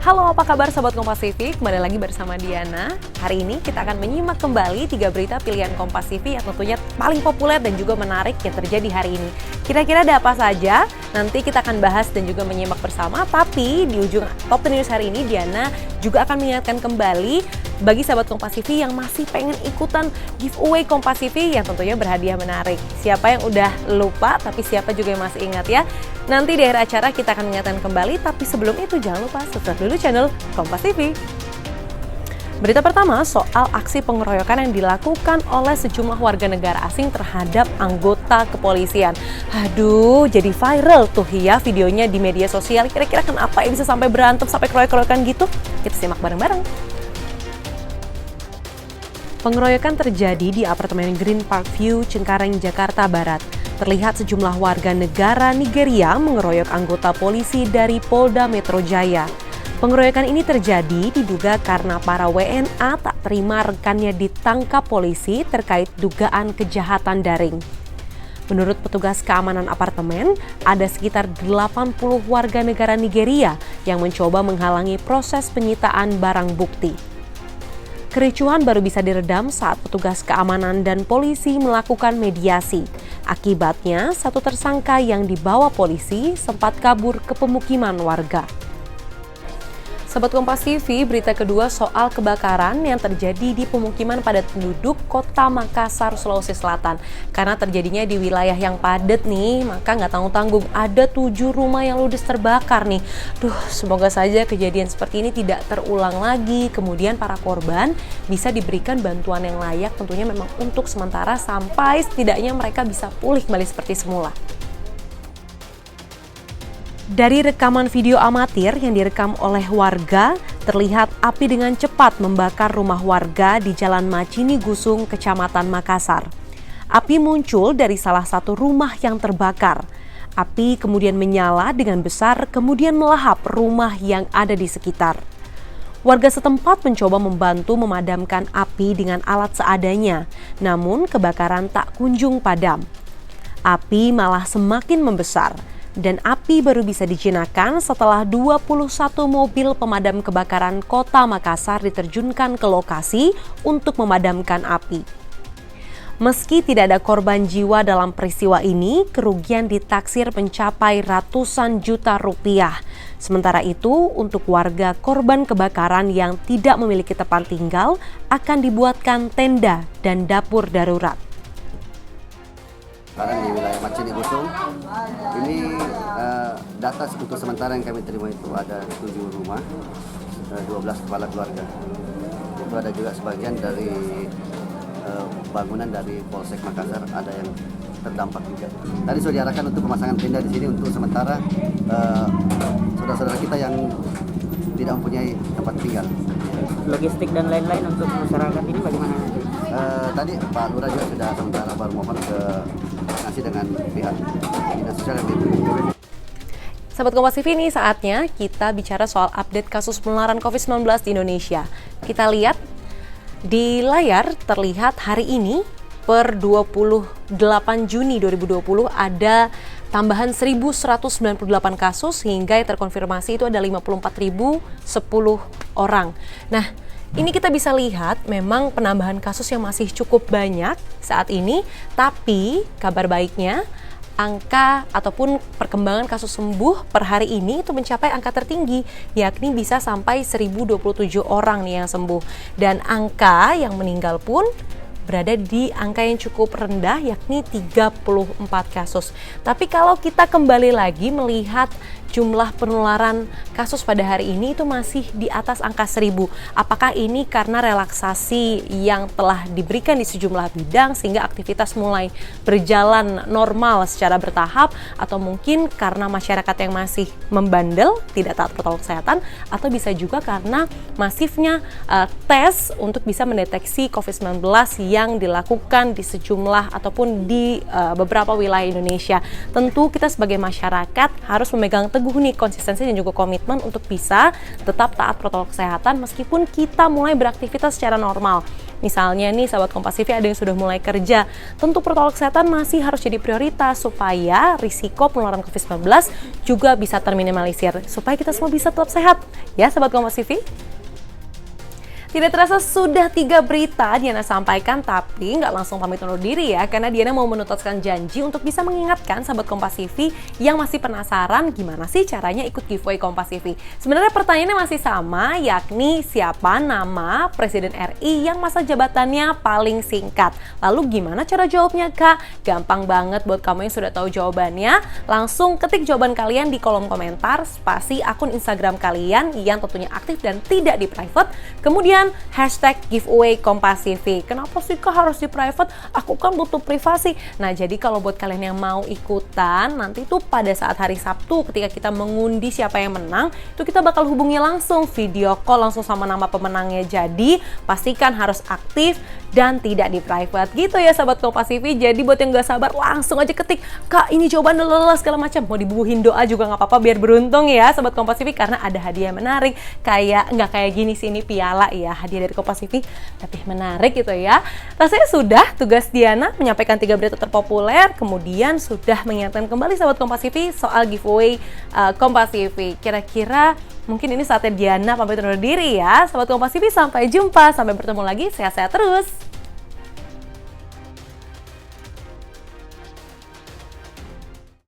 Halo, apa kabar Sobat Kompas TV? Kembali lagi bersama Diana. Hari ini kita akan menyimak kembali 3 berita pilihan Kompas TV yang tentunya paling populer dan juga menarik yang terjadi hari ini. Kira-kira ada apa saja? Nanti kita akan bahas dan juga menyimak bersama. Tapi di ujung Top 10 News hari ini, Diana juga akan mengingatkan kembali bagi sahabat Kompas TV yang masih pengen ikutan giveaway Kompas TV yang tentunya berhadiah menarik. Siapa yang udah lupa, tapi siapa juga yang masih ingat ya. Nanti di akhir acara kita akan mengingatkan kembali, tapi sebelum itu jangan lupa subscribe dulu channel Kompas TV. Berita pertama soal aksi pengeroyokan yang dilakukan oleh sejumlah warga negara asing terhadap anggota kepolisian. Aduh, jadi viral tuh ya videonya di media sosial. Kira-kira kenapa ya bisa sampai berantem, sampai keroyok-keroyokan gitu? Kita simak bareng-bareng. Pengeroyokan terjadi di apartemen Green Park View, Cengkareng, Jakarta Barat. Terlihat sejumlah warga negara Nigeria mengeroyok anggota polisi dari Polda Metro Jaya. Pengeroyokan ini terjadi diduga karena para WNA tak terima rekannya ditangkap polisi terkait dugaan kejahatan daring. Menurut petugas keamanan apartemen, ada sekitar 80 warga negara Nigeria yang mencoba menghalangi proses penyitaan barang bukti. Kericuhan baru bisa diredam saat petugas keamanan dan polisi melakukan mediasi. Akibatnya, satu tersangka yang dibawa polisi sempat kabur ke pemukiman warga. Sobat Kompas TV, berita kedua soal kebakaran yang terjadi di pemukiman padat penduduk Kota Makassar, Sulawesi Selatan. Karena terjadinya di wilayah yang padat nih, maka nggak tanggung-tanggung ada 7 rumah yang ludes terbakar nih. Semoga saja kejadian seperti ini tidak terulang lagi. Kemudian para korban bisa diberikan bantuan yang layak, tentunya memang untuk sementara sampai setidaknya mereka bisa pulih kembali seperti semula. Dari rekaman video amatir yang direkam oleh warga, terlihat api dengan cepat membakar rumah warga di Jalan Macini Gusung, Kecamatan Makassar. Api muncul dari salah satu rumah yang terbakar. Api kemudian menyala dengan besar, kemudian melahap rumah yang ada di sekitar. Warga setempat mencoba membantu memadamkan api dengan alat seadanya, namun kebakaran tak kunjung padam. Api malah semakin membesar. Dan api baru bisa dijinakan setelah 21 mobil pemadam kebakaran Kota Makassar diterjunkan ke lokasi untuk memadamkan api. Meski tidak ada korban jiwa dalam peristiwa ini, kerugian ditaksir mencapai ratusan juta rupiah. Sementara itu, untuk warga korban kebakaran yang tidak memiliki tempat tinggal, akan dibuatkan tenda dan dapur darurat. Sekarang di wilayah Macini Gusung, ini data untuk sementara yang kami terima itu ada 7 rumah, 12 kepala keluarga. Itu ada juga sebagian dari bangunan dari Polsek Makassar ada yang terdampak juga. Tadi sudah diarahkan untuk pemasangan tenda di sini untuk sementara saudara-saudara kita yang tidak mempunyai tempat tinggal. Logistik dan lain-lain untuk masyarakat ini bagaimana nanti? Tadi Pak Lurah juga sudah sementara baru mohon ke koordinasi dengan pihak Dinas Sosial dan BPBD. Sahabat Kompas TV, ini saatnya kita bicara soal update kasus penularan COVID-19 di Indonesia. Kita lihat di layar terlihat hari ini per 28 Juni 2020 ada tambahan 1.198 kasus hingga yang terkonfirmasi itu ada 54.010 orang. Nah, ini kita bisa lihat memang penambahan kasus yang masih cukup banyak saat ini, tapi kabar baiknya angka ataupun perkembangan kasus sembuh per hari ini itu mencapai angka tertinggi, yakni bisa sampai 1.027 orang nih yang sembuh. Dan angka yang meninggal pun berada di angka yang cukup rendah, yakni 34 kasus. Tapi kalau kita kembali lagi melihat jumlah penularan kasus pada hari ini itu masih di atas angka 1.000. Apakah ini karena relaksasi yang telah diberikan di sejumlah bidang sehingga aktivitas mulai berjalan normal secara bertahap, atau mungkin karena masyarakat yang masih membandel, tidak taat protokol kesehatan, atau bisa juga karena masifnya tes untuk bisa mendeteksi COVID-19 yang dilakukan di sejumlah ataupun di beberapa wilayah Indonesia. Tentu kita sebagai masyarakat harus memegang teguh teguh nih konsistensi dan juga komitmen untuk bisa tetap taat protokol kesehatan meskipun kita mulai beraktivitas secara normal. Misalnya nih sahabat Kompas TV ada yang sudah mulai kerja, tentu protokol kesehatan masih harus jadi prioritas supaya risiko penularan COVID-19 juga bisa terminimalisir, supaya kita semua bisa tetap sehat. Ya sahabat Kompas TV. Tidak terasa sudah 3 berita Diana sampaikan, tapi nggak langsung pamit undur diri ya, karena Diana mau menuntaskan janji untuk bisa mengingatkan sahabat Kompas TV yang masih penasaran gimana sih caranya ikut giveaway Kompas TV. Sebenarnya pertanyaannya masih sama, yakni siapa nama Presiden RI yang masa jabatannya paling singkat. Lalu gimana cara jawabnya Kak? Gampang banget buat kamu yang sudah tahu jawabannya, langsung ketik jawaban kalian di kolom komentar, spasi akun Instagram kalian yang tentunya aktif dan tidak di private, kemudian hashtag giveaway Kompas TV. Kenapa sih Kak harus di private? Aku kan butuh privasi. Nah jadi kalau buat kalian yang mau ikutan, nanti tuh pada saat hari Sabtu ketika kita mengundi siapa yang menang, itu kita bakal hubungi langsung, video call langsung sama nama pemenangnya. Jadi pastikan harus aktif dan tidak di private gitu ya sahabat Kompas TV. Jadi buat yang gak sabar langsung aja ketik, Kak ini jawaban segala macam, mau dibubuhin doa juga gak apa-apa biar beruntung ya sahabat Kompas TV, karena ada hadiah menarik. Kayak nggak kayak gini sih, ini piala ya, hadiah dari Kompas TV, tapi menarik gitu ya. Rasanya sudah tugas Diana menyampaikan 3 berita terpopuler, kemudian sudah mengingatkan kembali sahabat Kompas TV soal giveaway Kompas TV. Kira-kira mungkin ini saatnya Diana pamit undur diri ya sahabat Kompas TV. Sampai jumpa, sampai bertemu lagi, sehat-sehat terus.